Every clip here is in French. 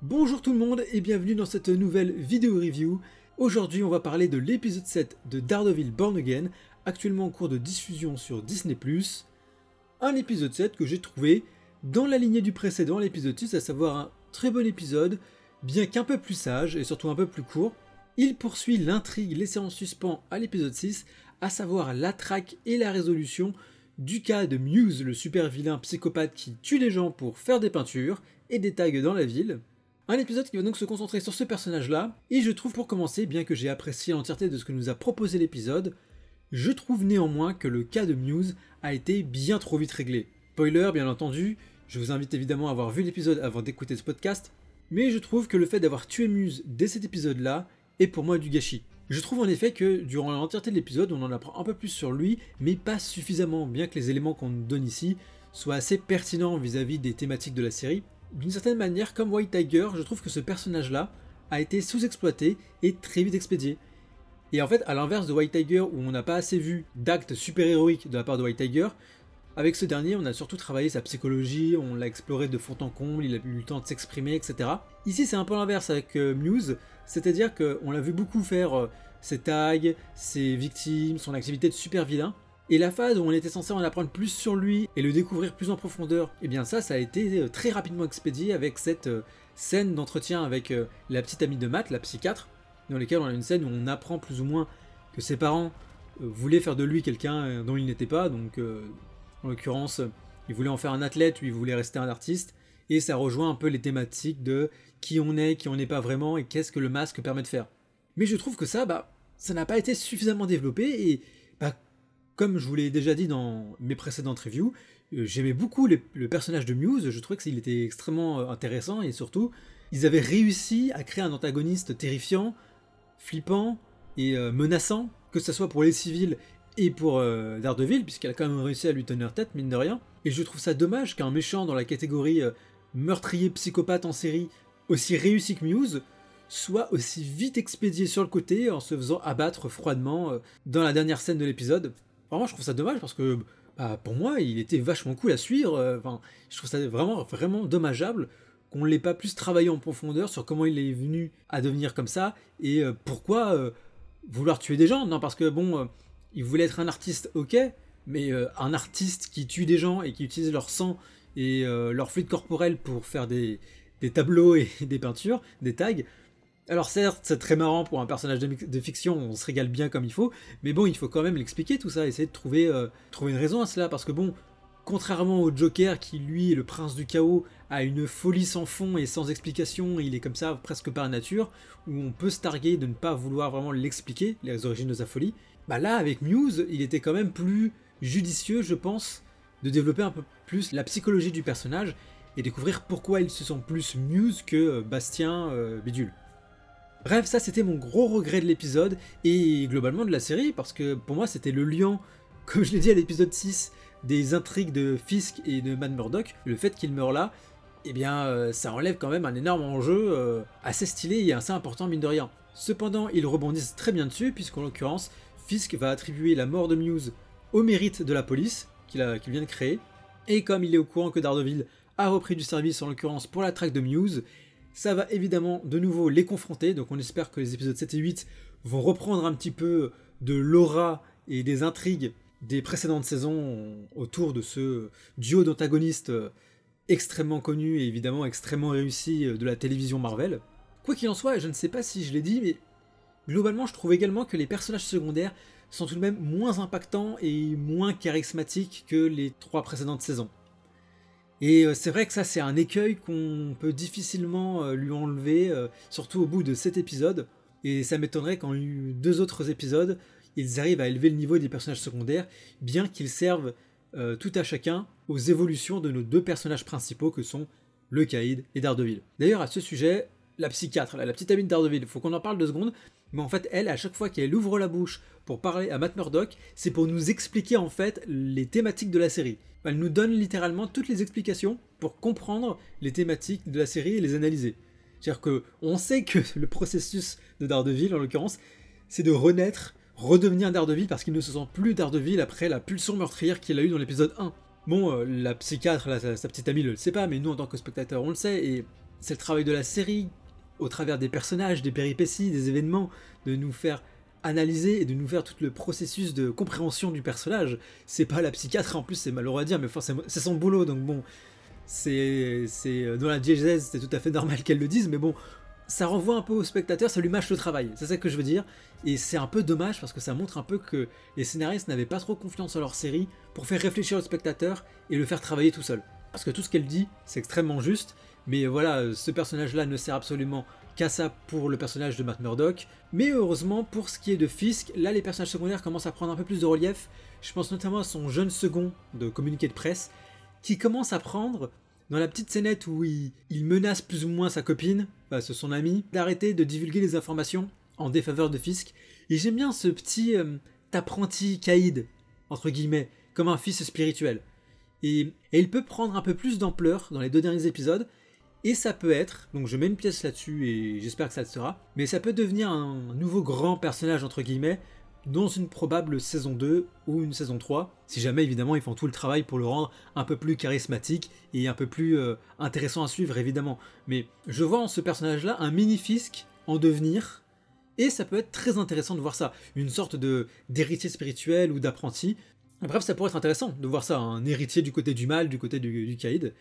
Bonjour tout le monde et bienvenue dans cette nouvelle vidéo review. Aujourd'hui on va parler de l'épisode 7 de Daredevil Born Again, actuellement en cours de diffusion sur Disney+. Un épisode 7 que j'ai trouvé dans la lignée du précédent, l'épisode 6, à savoir un très bon épisode, bien qu'un peu plus sage et surtout un peu plus court. Il poursuit l'intrigue laissée en suspens à l'épisode 6, à savoir la traque et la résolution du cas de Muse, le super vilain psychopathe qui tue les gens pour faire des peintures et des tags dans la ville. Un épisode qui va donc se concentrer sur ce personnage-là, et je trouve pour commencer, bien que j'ai apprécié l'entièreté de ce que nous a proposé l'épisode, je trouve néanmoins que le cas de Muse a été bien trop vite réglé. Spoiler, bien entendu, je vous invite évidemment à avoir vu l'épisode avant d'écouter ce podcast, mais je trouve que le fait d'avoir tué Muse dès cet épisode-là est pour moi du gâchis. Je trouve en effet que durant l'entièreté de l'épisode, on en apprend un peu plus sur lui, mais pas suffisamment, bien que les éléments qu'on nous donne ici soient assez pertinents vis-à-vis des thématiques de la série. D'une certaine manière, comme White Tiger, je trouve que ce personnage-là a été sous-exploité et très vite expédié. Et en fait, à l'inverse de White Tiger, où on n'a pas assez vu d'actes super-héroïques de la part de White Tiger, avec ce dernier, on a surtout travaillé sa psychologie, on l'a exploré de fond en comble, il a eu le temps de s'exprimer, etc. Ici, c'est un peu l'inverse avec Muse, c'est-à-dire qu'on l'a vu beaucoup faire ses tags, ses victimes, son activité de super-vilain. Et la phase où on était censé en apprendre plus sur lui et le découvrir plus en profondeur, et bien ça a été très rapidement expédié avec cette scène d'entretien avec la petite amie de Matt, la psychiatre, dans laquelle on a une scène où on apprend plus ou moins que ses parents voulaient faire de lui quelqu'un dont il n'était pas, donc en l'occurrence, ils voulaient en faire un athlète ou ils voulaient rester un artiste, et ça rejoint un peu les thématiques de qui on n'est pas vraiment et qu'est-ce que le masque permet de faire. Mais je trouve que ça n'a pas été suffisamment développé et comme je vous l'ai déjà dit dans mes précédentes reviews, j'aimais beaucoup le personnage de Muse, je trouvais qu'il était extrêmement intéressant et surtout, ils avaient réussi à créer un antagoniste terrifiant, flippant et menaçant, que ce soit pour les civils et pour Daredevil, puisqu'elle a quand même réussi à lui tenir tête, mine de rien. Et je trouve ça dommage qu'un méchant dans la catégorie meurtrier psychopathe en série, aussi réussi que Muse, soit aussi vite expédié sur le côté en se faisant abattre froidement dans la dernière scène de l'épisode. Vraiment, je trouve ça dommage parce que pour moi, il était vachement cool à suivre. Je trouve ça vraiment dommageable qu'on ne l'ait pas plus travaillé en profondeur sur comment il est venu à devenir comme ça et pourquoi vouloir tuer des gens. Non, parce que il voulait être un artiste, ok, mais un artiste qui tue des gens et qui utilise leur sang et leur fluide corporel pour faire des tableaux et des peintures, des tags. Alors certes, c'est très marrant pour un personnage de fiction, on se régale bien comme il faut, mais il faut quand même l'expliquer tout ça, essayer de trouver une raison à cela, parce que contrairement au Joker qui lui est le prince du chaos, a une folie sans fond et sans explication, il est comme ça presque par nature, où on peut se targuer de ne pas vouloir vraiment l'expliquer, les origines de sa folie, là avec Muse, il était quand même plus judicieux, je pense, de développer un peu plus la psychologie du personnage, et découvrir pourquoi il se sent plus Muse que Bastien Bidule. Bref, ça c'était mon gros regret de l'épisode et globalement de la série parce que pour moi c'était le liant, comme je l'ai dit à l'épisode 6, des intrigues de Fisk et de Matt Murdock. Le fait qu'il meure là, ça enlève quand même un énorme enjeu assez stylé et assez important mine de rien. Cependant, ils rebondissent très bien dessus puisqu'en l'occurrence, Fisk va attribuer la mort de Muse au mérite de la police qu'il vient de créer. Et comme il est au courant que Daredevil a repris du service en l'occurrence pour la traque de Muse, ça va évidemment de nouveau les confronter, donc on espère que les épisodes 7 et 8 vont reprendre un petit peu de l'aura et des intrigues des précédentes saisons autour de ce duo d'antagonistes extrêmement connu et évidemment extrêmement réussi de la télévision Marvel. Quoi qu'il en soit, je ne sais pas si je l'ai dit, mais globalement je trouve également que les personnages secondaires sont tout de même moins impactants et moins charismatiques que les 3 précédentes saisons. Et c'est vrai que ça c'est un écueil qu'on peut difficilement lui enlever, surtout au bout de 7 épisodes, et ça m'étonnerait qu'en 2 autres épisodes, ils arrivent à élever le niveau des personnages secondaires, bien qu'ils servent tout à chacun aux évolutions de nos 2 personnages principaux que sont le Caïd et Daredevil. D'ailleurs à ce sujet, la psychiatre, la petite amie de Daredevil, il faut qu'on en parle 2 secondes, mais en fait elle, à chaque fois qu'elle ouvre la bouche pour parler à Matt Murdock, c'est pour nous expliquer en fait les thématiques de la série. Elle nous donne littéralement toutes les explications pour comprendre les thématiques de la série et les analyser. C'est-à-dire qu'on sait que le processus de Daredevil, en l'occurrence, c'est de renaître, redevenir Daredevil parce qu'il ne se sent plus Daredevil après la pulsion meurtrière qu'il a eue dans l'épisode 1. La psychiatre, sa petite amie, ne le sait pas, mais nous en tant que spectateurs, on le sait, et c'est le travail de la série, au travers des personnages, des péripéties, des événements, de nous faire analyser et de nous faire tout le processus de compréhension du personnage. C'est pas la psychiatre, en plus c'est malheureux à dire, mais forcément c'est son boulot, donc bon, c'est dans la diégèse, c'est tout à fait normal qu'elle le dise, mais bon, ça renvoie un peu au spectateur, ça lui mâche le travail, c'est ça que je veux dire, et c'est un peu dommage parce que ça montre un peu que les scénaristes n'avaient pas trop confiance en leur série pour faire réfléchir le spectateur et le faire travailler tout seul. Parce que tout ce qu'elle dit, c'est extrêmement juste, mais voilà, ce personnage-là ne sert absolument qu'à ça pour le personnage de Matt Murdock. Mais heureusement, pour ce qui est de Fisk, là les personnages secondaires commencent à prendre un peu plus de relief. Je pense notamment à son jeune second de communiqué de presse, qui commence à prendre, dans la petite scénette où il menace plus ou moins sa copine, c'est son ami, d'arrêter de divulguer les informations en défaveur de Fisk. Et j'aime bien ce petit apprenti caïd, entre guillemets, comme un fils spirituel. Et il peut prendre un peu plus d'ampleur dans les 2 derniers épisodes, et ça peut être, donc je mets une pièce là-dessus et j'espère que ça le sera, mais ça peut devenir un nouveau grand personnage entre guillemets dans une probable saison 2 ou une saison 3, si jamais évidemment ils font tout le travail pour le rendre un peu plus charismatique et un peu plus intéressant à suivre évidemment. Mais je vois en ce personnage-là un mini-Fisk en devenir, et ça peut être très intéressant de voir ça, une sorte d'héritier spirituel ou d'apprenti. Bref, ça pourrait être intéressant de voir ça, un héritier du côté du mal, du côté du caïd.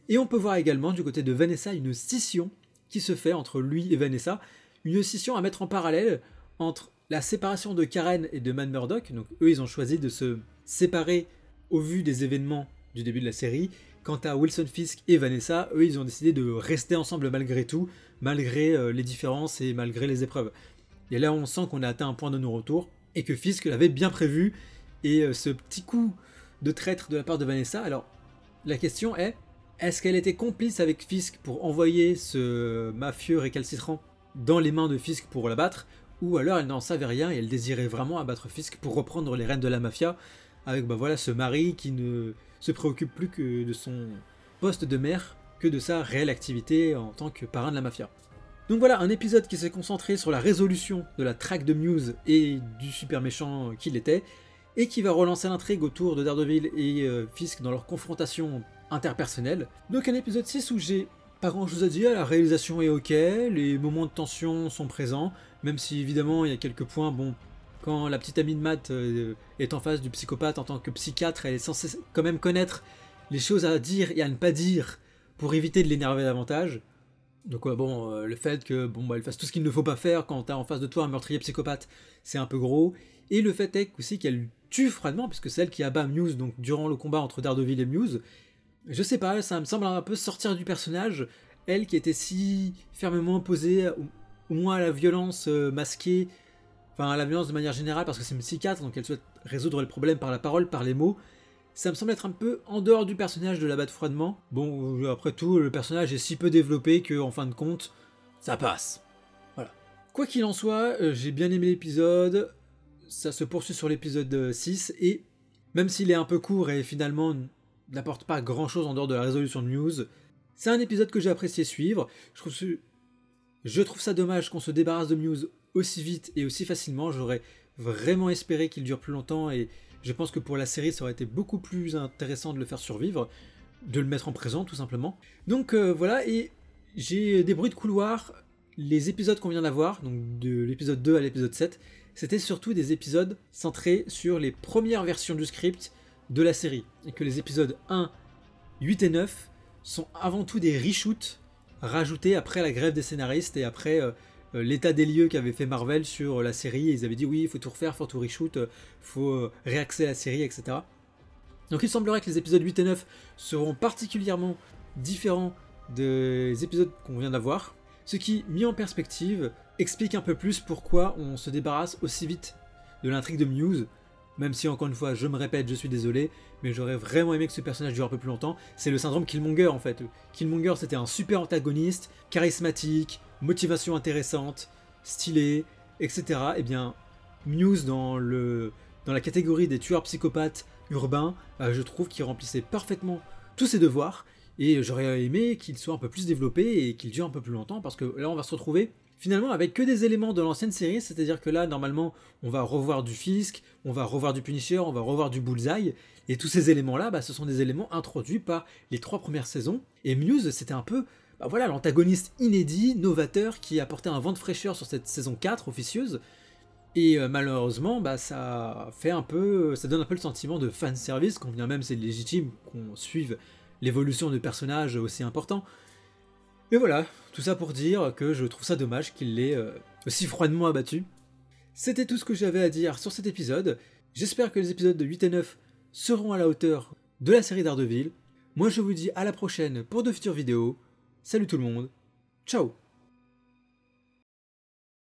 Et on peut voir également du côté de Vanessa une scission qui se fait entre lui et Vanessa, une scission à mettre en parallèle entre la séparation de Karen et de Matt Murdock. Donc eux ils ont choisi de se séparer au vu des événements du début de la série. Quant à Wilson Fisk et Vanessa, eux ils ont décidé de rester ensemble malgré tout, malgré les différences et malgré les épreuves. Et là on sent qu'on a atteint un point de non-retour et que Fisk l'avait bien prévu. Et ce petit coup de traître de la part de Vanessa, alors la question est-ce qu'elle était complice avec Fisk pour envoyer ce mafieux récalcitrant dans les mains de Fisk pour l'abattre, ou alors elle n'en savait rien et elle désirait vraiment abattre Fisk pour reprendre les rênes de la mafia, avec voilà, ce mari qui ne se préoccupe plus que de son poste de maire, que de sa réelle activité en tant que parrain de la mafia. Donc voilà, un épisode qui s'est concentré sur la résolution de la traque de Muse et du super méchant qu'il était, et qui va relancer l'intrigue autour de Daredevil et Fisk dans leur confrontation interpersonnelle. Donc un épisode 6 où j'ai pas grand chose à dire, la réalisation est ok, les moments de tension sont présents, même si évidemment il y a quelques points, bon, quand la petite amie de Matt est en face du psychopathe en tant que psychiatre, elle est censée quand même connaître les choses à dire et à ne pas dire pour éviter de l'énerver davantage. Donc le fait que elle fasse tout ce qu'il ne faut pas faire quand t'as en face de toi un meurtrier psychopathe, c'est un peu gros. Et le fait est aussi qu'elle tue froidement, puisque c'est elle qui abat Muse donc durant le combat entre Daredevil et Muse. Je sais pas, ça me semble un peu sortir du personnage, elle qui était si fermement opposée au moins à la violence masquée, enfin à la violence de manière générale parce que c'est une psychiatre, donc elle souhaite résoudre les problèmes par la parole, par les mots. Ça me semble être un peu en dehors du personnage de l'abattre froidement. Bon, après tout, le personnage est si peu développé que, en fin de compte, ça passe. Voilà. Quoi qu'il en soit, j'ai bien aimé l'épisode, ça se poursuit sur l'épisode 6, et même s'il est un peu court et finalement n'apporte pas grand chose en dehors de la résolution de Muse, c'est un épisode que j'ai apprécié suivre. Je trouve ça dommage qu'on se débarrasse de Muse aussi vite et aussi facilement. J'aurais vraiment espéré qu'il dure plus longtemps et je pense que pour la série ça aurait été beaucoup plus intéressant de le faire survivre, de le mettre en présent tout simplement. Donc voilà, et j'ai des bruits de couloir. Les épisodes qu'on vient d'avoir, donc de l'épisode 2 à l'épisode 7, c'était surtout des épisodes centrés sur les premières versions du script de la série, et que les épisodes 1, 8 et 9 sont avant tout des reshoots rajoutés après la grève des scénaristes et après l'état des lieux qu'avait fait Marvel sur la série. Ils avaient dit oui, il faut tout refaire, il faut tout reshoot, il faut réaxer la série, etc. Donc il semblerait que les épisodes 8 et 9 seront particulièrement différents des épisodes qu'on vient d'avoir, ce qui, mis en perspective, explique un peu plus pourquoi on se débarrasse aussi vite de l'intrigue de Muse. Même si, encore une fois, je me répète, je suis désolé, mais j'aurais vraiment aimé que ce personnage dure un peu plus longtemps. C'est le syndrome Killmonger, en fait. Killmonger, c'était un super antagoniste, charismatique, motivation intéressante, stylé, etc. Et bien, Muse, dans la catégorie des tueurs psychopathes urbains, je trouve qu'il remplissait parfaitement tous ses devoirs, et j'aurais aimé qu'il soit un peu plus développé et qu'il dure un peu plus longtemps, parce que là, on va se retrouver finalement avec que des éléments de l'ancienne série, c'est-à-dire que là, normalement, on va revoir du Fisk, on va revoir du Punisher, on va revoir du Bullseye, et tous ces éléments-là, ce sont des éléments introduits par les 3 premières saisons, et Muse, c'était un peu bah voilà, l'antagoniste inédit, novateur, qui apportait un vent de fraîcheur sur cette saison 4 officieuse. Et malheureusement, bah, ça donne un peu le sentiment de fanservice, quand bien même c'est légitime qu'on suive l'évolution de personnages aussi importants. Mais voilà, tout ça pour dire que je trouve ça dommage qu'il l'ait aussi froidement abattu. C'était tout ce que j'avais à dire sur cet épisode. J'espère que les épisodes de 8 et 9 seront à la hauteur de la série Daredevil. Moi je vous dis à la prochaine pour de futures vidéos. Salut tout le monde, ciao!